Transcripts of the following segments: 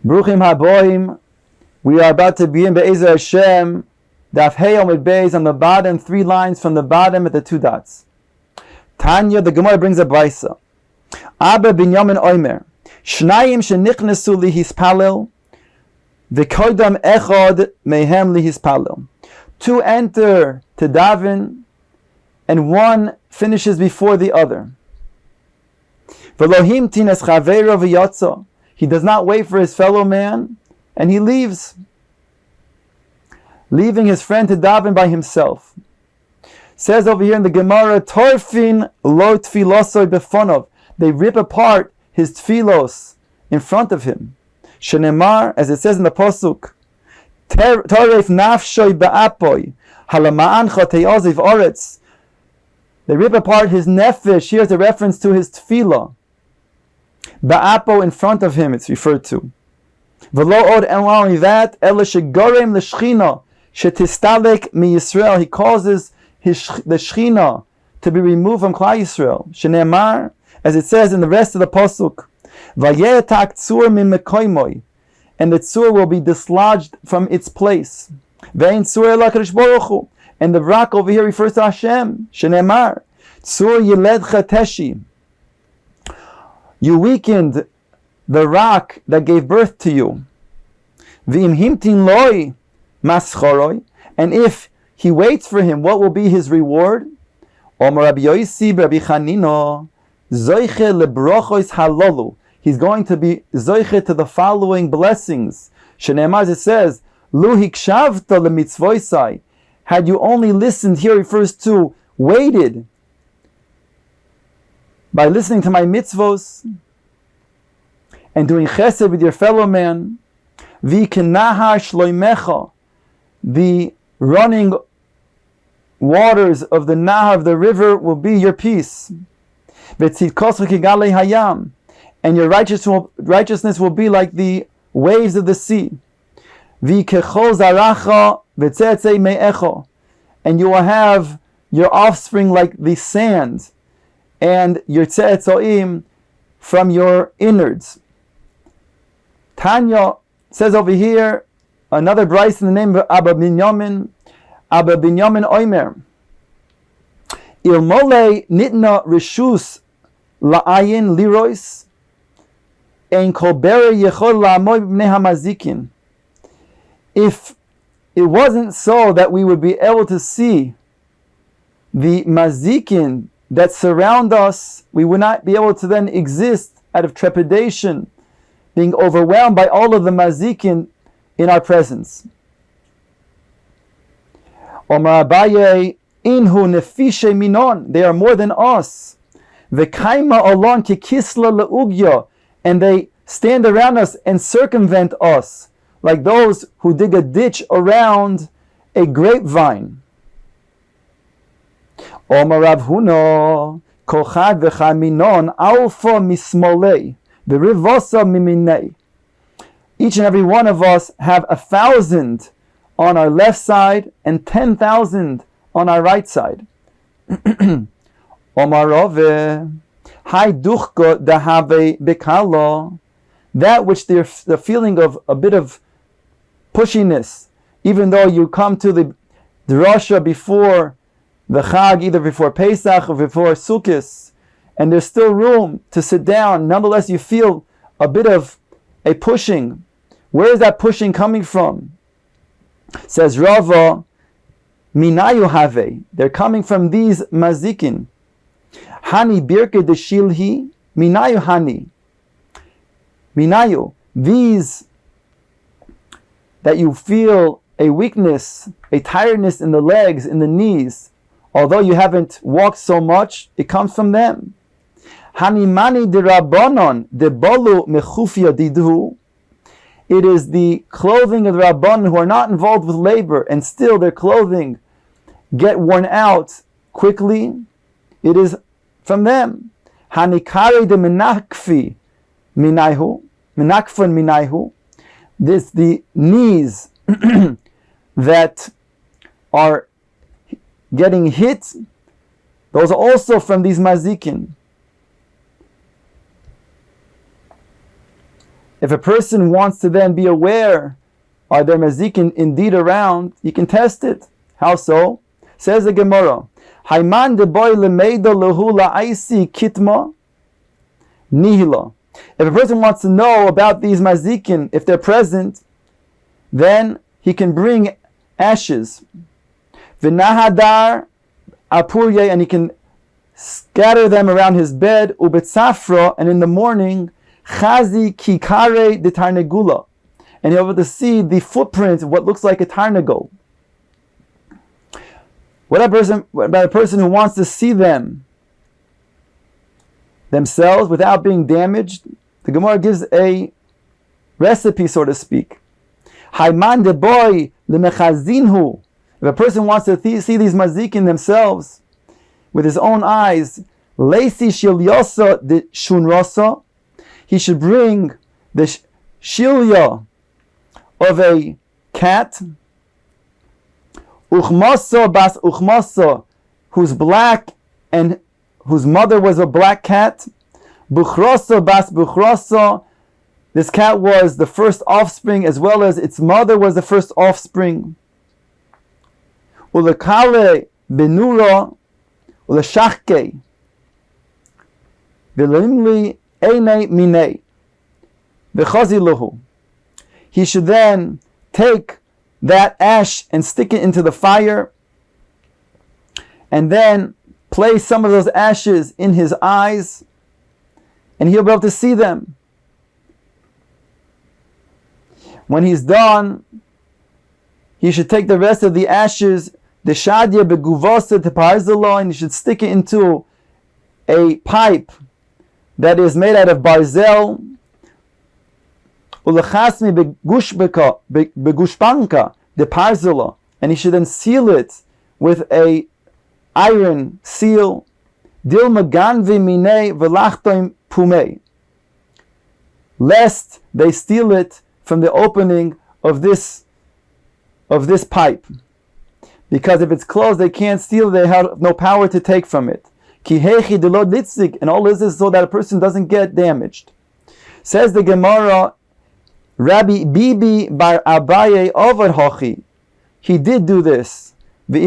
Bruchim haboim. We are about to begin Be'ezer Hashem. Daf Hey Omid Beis on the bottom, 3 lines from the bottom at the 2 dots. Tanya, the Gemara brings a brisa. Abba Binyamin Omer. Shnayim shenichnesu lihispalel. V'koidam echad mehem lihispalel. 2 enter to daven, and 1 finishes before the other. V'lohim tines chaveiro v'yotza. He does not wait for his fellow man, and he leaves, leaving his friend to daven by himself. Says over here in the Gemara, Torfin lo tfilosoi befonov. They rip apart his tfilos in front of him. Shenemar, as it says in the Pasuk, Toref nafshoi ba'apoi halama'an choteoziv oretz. They rip apart his nefesh. Here's a reference to his tefillah. Ba'apo, in front of him, it's referred to. V'lo od, and not only that, ela shegorem l'shchina shetistalek mi Yisrael. He causes the shchina to be removed from Klal Yisrael. Shenemar, as it says in the rest of the pasuk, vayetak tzur min mekoymoi, and the tzur will be dislodged from its place. Ve'in tzur ela kadosh baruch hu, and the rock over here refers to Hashem. Shenemar, tzur yiledcha teshi. You weakened the rock that gave birth to you. V'im himtin loi maschoroi, and if he waits for him, what will be his reward? Omer Rabbi Yosi Rabbi Chanino, zoiche lebrochos halolu. He's going to be zoiche to the following blessings. Shene'emar, as it says, lu hikshavta lemitzvoisai. Had you only listened, here refers to waited, by listening to my mitzvos and doing chesed with your fellow man. V'kenahar shloimecha, the running waters of the Nahar, of the river, will be your peace. V'tzidkos v'kigalei hayam, and your righteousness will be like the waves of the sea. V'kechol zaracha v'tzetzei me'echo, and you will have your offspring like the sand, and your tze'etzoim from your innards. Tanya says over here, another brayso in the name of Abba Binyamin Omer. Ilmole nitna rishus la'ayin lirois, ein kolbere yechol la'amoy b'nei hamazikin. If it wasn't so that we would be able to see the mazikin that surround us, we would not be able to then exist out of trepidation, being overwhelmed by all of the mazikin in our presence. Omar Abaye, inhu nefishe minon, they are more than us. V'kaima olon kikisla leugya, and they stand around us and circumvent us, like those who dig a ditch around a grapevine. Omar Rav Huna, kochad v'chaminon alfa mismolei, v'rivosa miminei. Each and every one of us have 1,000 on our left side and 10,000 on our right side. Omar Rove, hai duchko dahave bekalo, that which the feeling of a bit of pushiness, even though you come to the drasha before the Chag, either before Pesach or before Sukkot, and there's still room to sit down, nonetheless you feel a bit of a pushing. Where is that pushing coming from? Says Rava, minayu have, they're coming from these mazikin. Hani birke de shilhi, minayu hani. Minayu, these that you feel a weakness, a tiredness in the legs, in the knees, although you haven't walked so much, it comes from them. Hanimani de Rabbanon de bolu mechufia didhu. It is the clothing of the Rabbanon who are not involved with labor, and still their clothing get worn out quickly. It is from them. Hanikari de menakfi minayhu, menakfan minayhu. This the knees that are getting hit, those are also from these mazikin. If a person wants to then be aware, are there mazikin indeed around, he can test it. How so? Says the Gemara, Hayman de boy lemeido lehula aisi kitma nihila. If a person wants to know about these mazikin, if they're present, then he can bring ashes. V'nahadar apurye, and he can scatter them around his bed. Ubetzafra, and in the morning, chazi kikare de tarnegula, and he'll be able to see the footprint of what looks like a tarnegol. What about a person who wants to see them themselves without being damaged? The Gemara gives a recipe, so to speak. Hayman de boy lemechazinhu. If a person wants to see these mazikin themselves with his own eyes, Lesin shilyosa de shunrosa, he should bring the shilya of a cat, uchmasa bas uchmasa, who's black and whose mother was a black cat, buchrosa bas buchrosa, this cat was the first offspring as well as its mother was the first offspring. Ulekale benura uleshachke v'limli eine mine v'chaziluhu. He should then take that ash and stick it into the fire, and then place some of those ashes in his eyes, and he'll be able to see them. When he's done, he should take the rest of the ashes, the shadya beguvasa teparzalo, and he should stick it into a pipe that is made out of barzel, ulechasmi begushpanka deparzalo, and he should then seal it with a iron seal, dil maganvi mine velachtoim pumei, lest they steal it from the opening of this pipe, because if it's closed they can't steal, they have no power to take from it. Kihechi de lo litzik, and all this is so that a person doesn't get damaged. Says the Gemara, Rabbi Bibi bar Abaye over Hochi, he did do this, and he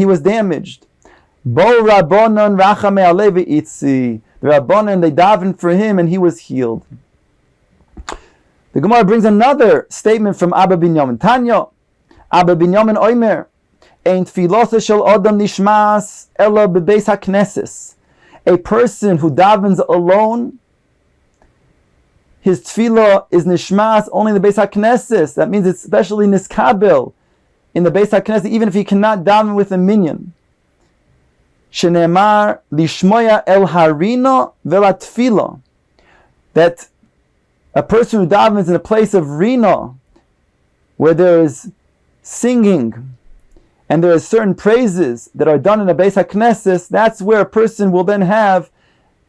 was damaged. Bo Rabbanon rachame alei v'itzi, the Rabbanon, they davened for him and he was healed. The Gemara brings another statement from Abba Binyamin. Tanya, Abba Binyamin Oimer, ein tfilosa shel adam nishmas ela bebeis hakneses. A person who davens alone, his tefillah is nishmas only in the beis hakneses. That means it's especially niskabel in the beis hakneses, even if he cannot daven with a minyan. Shenemar lishmoya el harina vela tefillah, that a person who davens in a place of rina, where there is singing and there are certain praises that are done in a beis hakneses, that's where a person will then have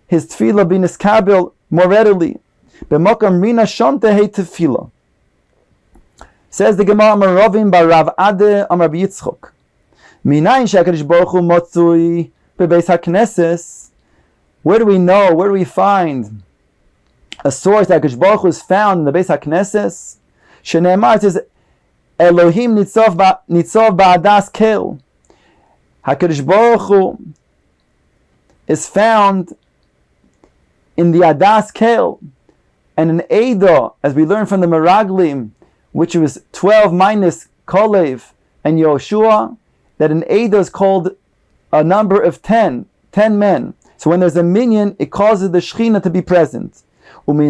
his tefillah be niskabel more readily. B'mokam rina shonte he tefillah. Says the Gemara, Maravim bar Rav Ade Amar Yitzchok, Minayin she'akadosh baruch hu motzui bebeis hakneses. Where do we know? Where do we find a source that Akadosh Baruch Hu is found in the Beis HaKnesses? Shene'emar, it says, Elohim nitzov ba'adas kel. HaKadosh Baruch Hu is found in the Adas Kel, and in Eidah, as we learn from the Meraglim, which was 12 minus Kolev and Yoshua, that an Eidah is called a number of 10 men. So when there's a minyan, it causes the Shechina to be present. From where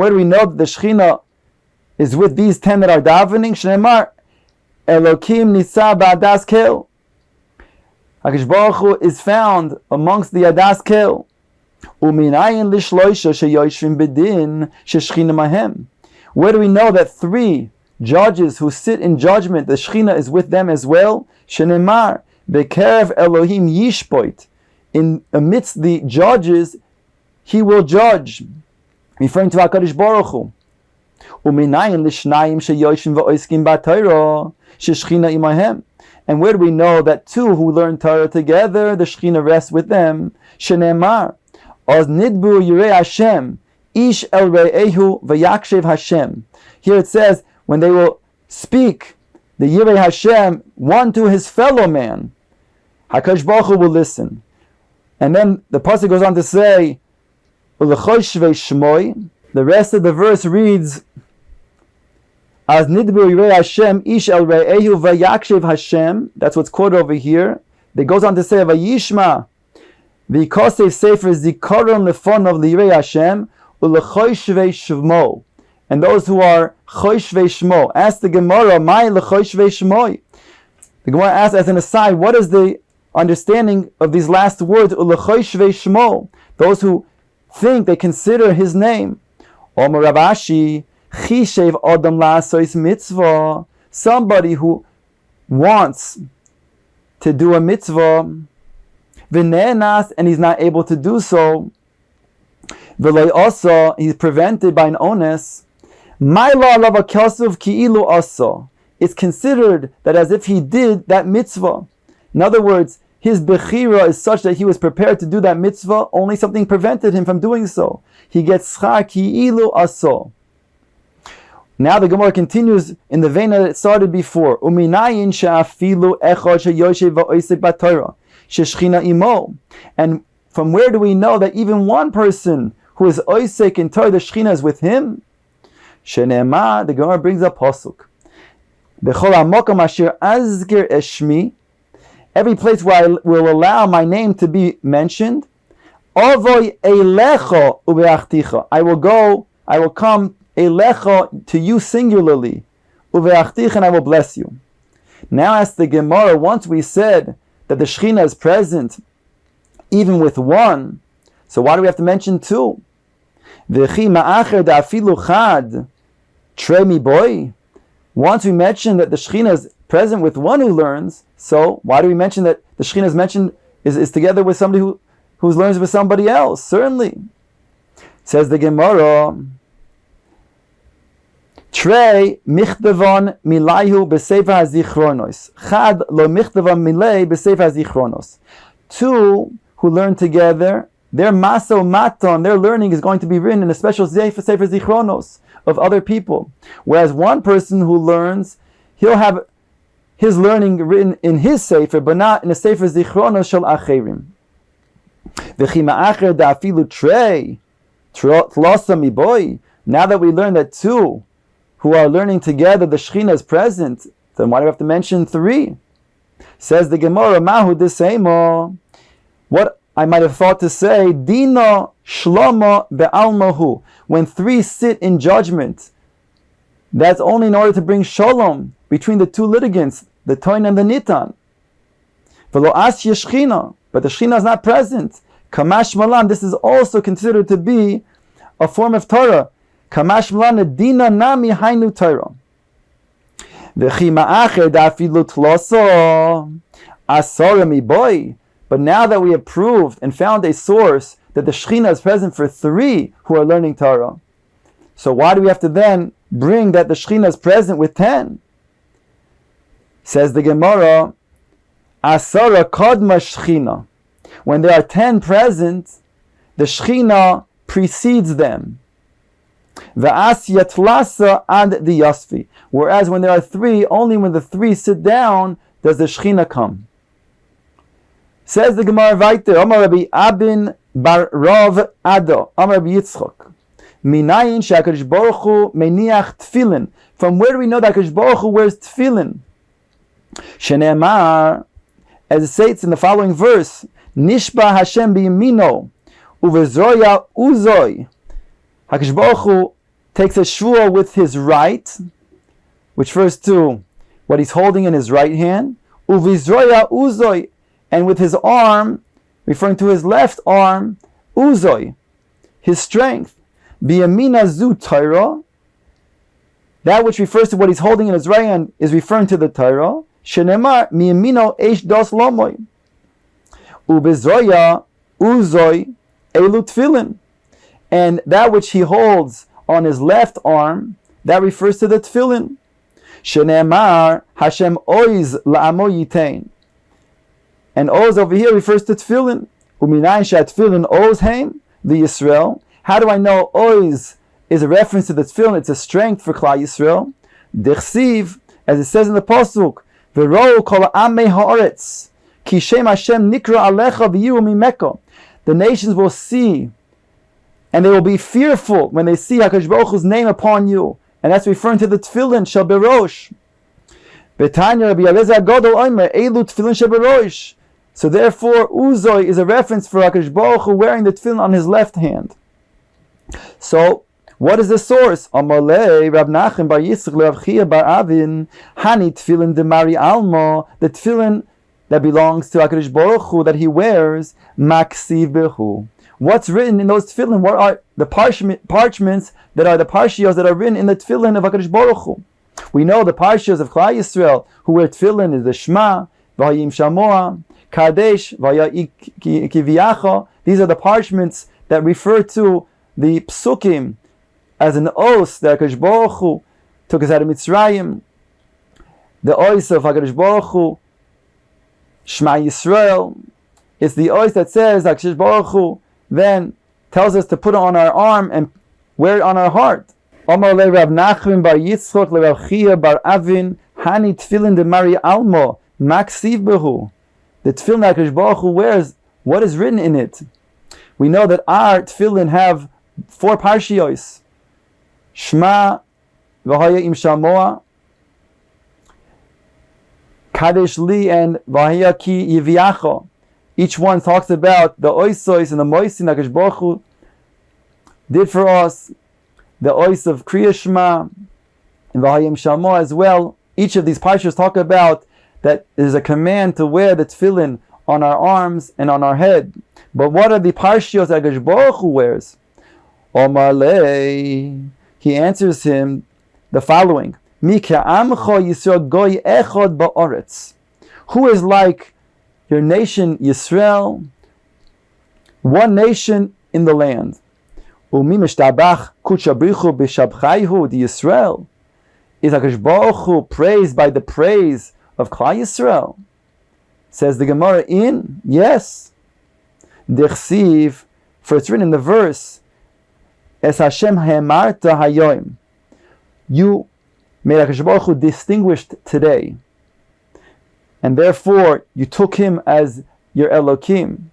do we know that the Shechina is with these 10 that are davening? Shneimar, Elokim nitza ba'adas kel. HaKadosh Baruch Hu is found amongst the Adas Kel. Where do we know that 3 judges who sit in judgment, the Shechina is with them as well? Shneimar, Bekerev Elohim yishpoit. In amidst the judges, he will judge, referring to HaKadosh Baruch Hu. Uminayin l'shnayim sheyoshim v'oiskim b'Torah sheshchina imahem. And where do we know that two who learn Torah together, the Shekhinah rests with them? Shenemar, Oz nidbu yirei Hashem, ish el re'ehu v'yakshev Hashem. Here it says, when they will speak, the Yirei Hashem, one to his fellow man, HaKadosh Baruch Hu will listen. And then the pasuk goes on to say, the rest of the verse reads, As nidbu yirei Hashem, ish el re'ehu v'yakshev Hashem. That's what's quoted over here. It goes on to say, Vayishma, v'yikosev sefer zikaron lefonov liyirei Hashem, u'lechoshvei shmo. And those who are choshvei shmo. Ask the Gemara, my lechoshvei shmoi. The Gemara asks as an aside, what is the understanding of these last words, u'lechoshvei shmo? Those who think, they consider his name. Omer Rav Ashi, chishev adam la'asos mitzvah. Somebody who wants to do a mitzvah, v'ne'enas, and he's not able to do so, v'lei asa, he's prevented by an onus, ma'ila alav ha'kelsuv ki'ilu asa. It's considered that as if he did that mitzvah. In other words, his bechira is such that he was prepared to do that mitzvah, only something prevented him from doing so. He gets schar ki'ilu asa. Now the Gemara continues in the vein that it started before. Uminayin she'afilu echad sheyoshev va'osek b'Torah sheshchina imo. And from where do we know that even one person who is osek in Torah, the Shechina is with him? Shene'emar, the Gemara brings a pasuk. B'chol ha'mokom asher azkir eshmi, every place where I will allow my name to be mentioned, Ovoy eilecha uve'achticha, I will come eilecha, to you singularly, uve'achticha, and I will bless you. Now as the Gemara, once we said that the Shechina is present even with one, so why do we have to mention two? V'chi ma'acher da'afilu chad trei mi boy. Once we mentioned that the Shechina is present with one who learns, so why do we mention that the Shechina is mentioned is together with somebody who learns with somebody else? Certainly. Says the Gemara, Trei michtevon milayhu b'sefer hazichronos. Chad lo michtevon milay b'sefer hazichronos. Two who learn together, their maso maton, their learning is going to be written in a special sefer zichronos of other people. Whereas one person who learns, he'll have his learning written in his sefer, but not in a sefer zichronos shel acherim. V'chi ma'acher da'afilu trei tlosa mi boy. Now that we learn that two who are learning together, the Shechina is present, then why do we have to mention three? Says the Gemara, Mahu Disemo. What I might have thought to say, Dina Shlama Be'almahu. When three sit in judgment, that's only in order to bring shalom between the two litigants, the Toin and the Nitan. V'lo Asya Shechina, but the Shechina is not present. Kamash Malan, this is also considered to be a form of Torah. Kamash Malan Dina Nami Hainu Torah. V'chi ma'acher da'afilu tloso asara mi boy. But now that we have proved and found a source that the Shechina is present for three who are learning Torah, so why do we have to then bring that the Shechina is present with 10? Says the Gemara, Asara Kodma Shechina. When there are 10 present, the Shechina precedes them. V'as yatlasa ad the yasfi. Whereas when there are three, only when the three sit down does the Shechina come. Says the Gemara weiter, Amar Rabbi Abin bar Rav Ado, Amar Rabbi Yitzchok, Minayin she'HaKadosh Baruch Hu meniach tefillin. From where do we know that HaKadosh Baruch Hu wears tefillin? Shene'emar, as it states in the following verse, Nishba Hashem b'yamino uvezoya uzoi. HaKadosh Baruch Hu takes a shvuah with his right, which refers to what he's holding in his right hand, uvezoya uzoi, and with his arm, referring to his left arm, uzoi, his strength. B'yamina zu Torah, that which refers to what he's holding in his right hand is referring to the Torah. Shenemar miyamino eish dos lomoy. Ubezoya uzoi elu tefillin. And that which he holds on his left arm, that refers to the tefillin. Shene'emar Hashem oiz la'amo yitain. And oz over here refers to tefillin. Uminayin shat tefillin oz heim the Yisrael. How do I know oz is a reference to the tefillin? It's a strength for Klal Yisrael. Dichsiv, as it says in the pasuk, v'ro kol amei haaretz ki shem Hashem nikra alecha v'yiru mimeka. The nations will see, and they will be fearful when they see HaKadosh Baruch Hu's name upon you. And that's referring to the tefillin shel berosh. Betanya Rabbi Eliezer Agadol Omer elu tefillin shel berosh. So therefore, Uzoi is a reference for HaKadosh Baruch Hu wearing the tefillin on his left hand. So, what is the source? Amalei Rav Nachem bar Yitzchak Rav Chia bar Avin Hani tefillin de Mari Alma, the tefillin that belongs to HaKadosh Baruch Hu that he wears, Maksiv Behu. What's written in those tefillin? What are the parchments that are the parshios that are written in the tefillin of HaKadosh Baruch Hu? We know the parshios of Klal Yisrael who wear tefillin is the Shema, Vayim Shamoa, Kadesh, Yirmiyahu. These are the parchments that refer to the psukim as an oath that HaKadosh Baruch Hu took us out of Mitzrayim. The oath of HaKadosh Baruch Hu, Shema Yisrael. It's the oath that says HaKadosh Baruch Hu then tells us to put it on our arm and wear it on our heart. Omar le Rav Nachman bar Yitzchok le Rav Chia bar Avin Hani tefillin de Mari Almo Maksiv Behu. The tefillin that HaKadosh Baruch Hu wears, what is written in it? We know that our tefillin have 4 parshios: Shema, V'haya im Shamoa, Kadesh li, and V'haya ki Yirmiyahu. Each one talks about the oisos and the moisin that HaKadosh Baruch Hu did for us. The ois of Kriya Shema and V'haya im Shamoa as well. Each of these parshios talk about that there's a command to wear the tefillin on our arms and on our head. But what are the parshios that HaKadosh Baruch Hu wears? Omar le, he answers him the following: Mika amcha Yisrael goy echad ba'aretz. Who is like your nation Yisrael, one nation in the land? Umi mishtabach kuchabrichu b'shabchayhu di Yisrael. Is HaKadosh Baruch Hu praised by the praise of Klal Yisrael? Says the Gemara in, yes. Dichsiv, for it's written in the verse, Es Hashem he'emarta hayoim. You made HaKadosh Baruch Hu distinguished today, and therefore you took him as your Elokim.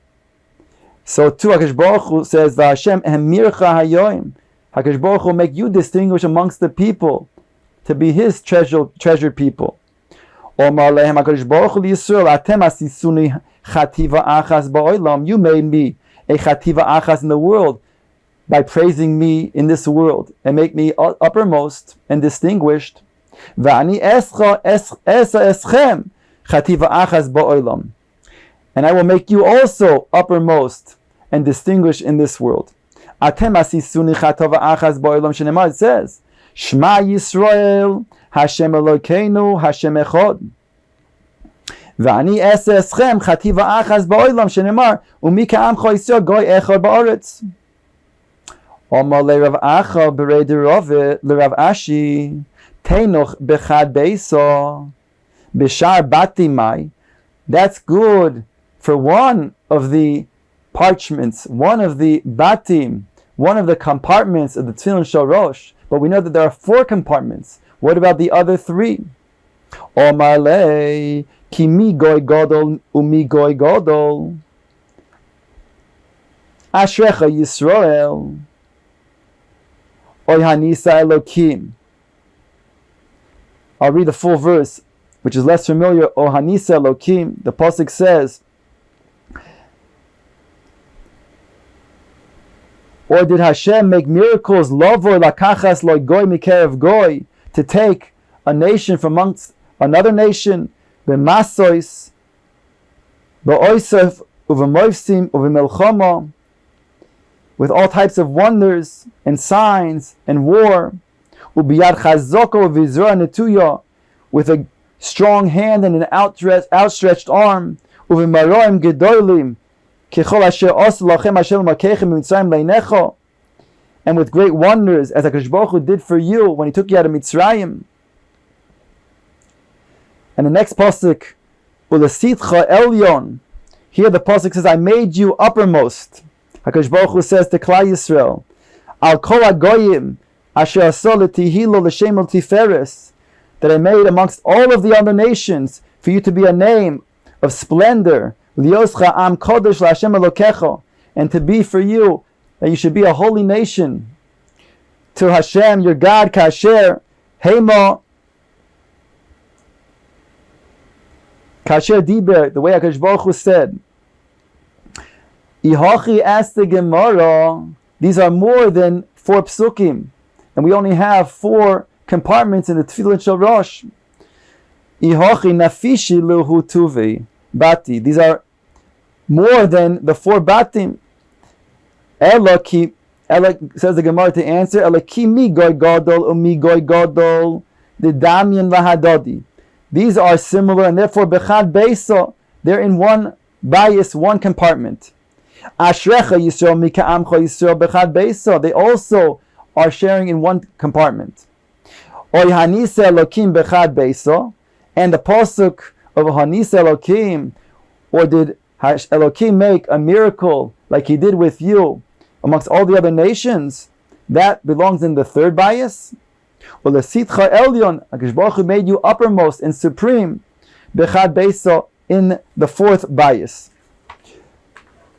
So too HaKadosh Baruch Hu says, V'Hashem he'emircha hayoim. HaKadosh Baruch Hu will make you distinguished amongst the people to be his treasured people. Omar lehem HaKadosh Baruch Hu Yisrael, Atem asisuni chativa achas ba'olam. You made me a chativa achas in the world by praising me in this world and make me uppermost and distinguished. V'ani escha eschem chativa achas ba'olam. And I will make you also uppermost and distinguished in this world. Atem asisuni chativa achas ba'olam. Shenemar, it says, Shema Yisrael, Hashem Elokeinu, Hashem Echad. V'ani eschem chativa achas ba'olam. Shenemar, umi ka'amcha Yisrael goy echad ba'aretz. Omar le Rav Acha berei derove le Rav Ashi teinoch bechad beisa b'shar batimai. That's good for one of the parchments, one of the batim, one of the compartments of the tefillin shorosh. But we know that there are 4 compartments. What about the other 3? Omar le ki mi goy gadol umi goy gadol ashrecha Yisrael. Oy hanisa Elokim. I'll read the full verse, which is less familiar. O hanisa Elokim. The pasuk says, or did Hashem make miracles lovo lakachas loy goy mikerev goy, to take a nation from amongst another nation, b'masois, b'oisef, uvemoivsim, uvemelchama, with all types of wonders and signs and war, ubiyad chazoko v'zra netuya, with a strong hand and an outstretched arm, uvimaroim gedolim, kechol asher os lachem asher makechem mitzrayim leinecho, and with great wonders as HaKadosh Baruch Hu did for you when he took you out of Mitzrayim. And the next pasuk, Ulesitcha Elyon. Here the pasuk says, I made you uppermost. HaKadosh Baruch Hu says to Klal Yisrael, Al kol hagoyim asher asa letihilo l'shem tiferes, that I made amongst all of the other nations for you to be a name of splendor, lioscha am kodesh la'Hashem Elokecha, and to be for you that you should be a holy nation to Hashem your God, kasher hema kasher diber, the way HaKadosh Baruch Hu said. Ihachi asked the Gemara, these are more than 4 psukim, and we only have 4 compartments in the Tefillah Shel Rosh. Ihachi nafishi luhu tuvi bati. These are more than the 4 batim. Elaki, says the Gemara to answer, Elaki mi goy gadol umi goy gadol the damyan lahadadi. These are similar, and therefore bechad beisa, they're in one bias, one compartment. Ashrecha Yisrael mika'amcha Yisrael bechad beisa. They also are sharing in one compartment. Oy hanisa Elokim bechad beisa, and the pasuk of hanisa Elokim, or did Elokim make a miracle like He did with you amongst all the other nations? That belongs in the 3rd bias. Ulesitcha Elyon, HaKadosh Baruch Hu made you uppermost and supreme, bechad beisa, in the 4th bias.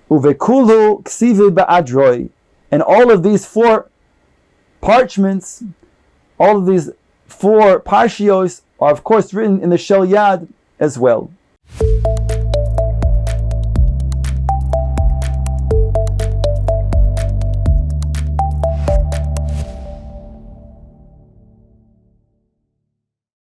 Uvekulu ksivi ba'adroi, and all of these 4 parchments, all of these 4 parshios are of course written in the Shel Yad as well.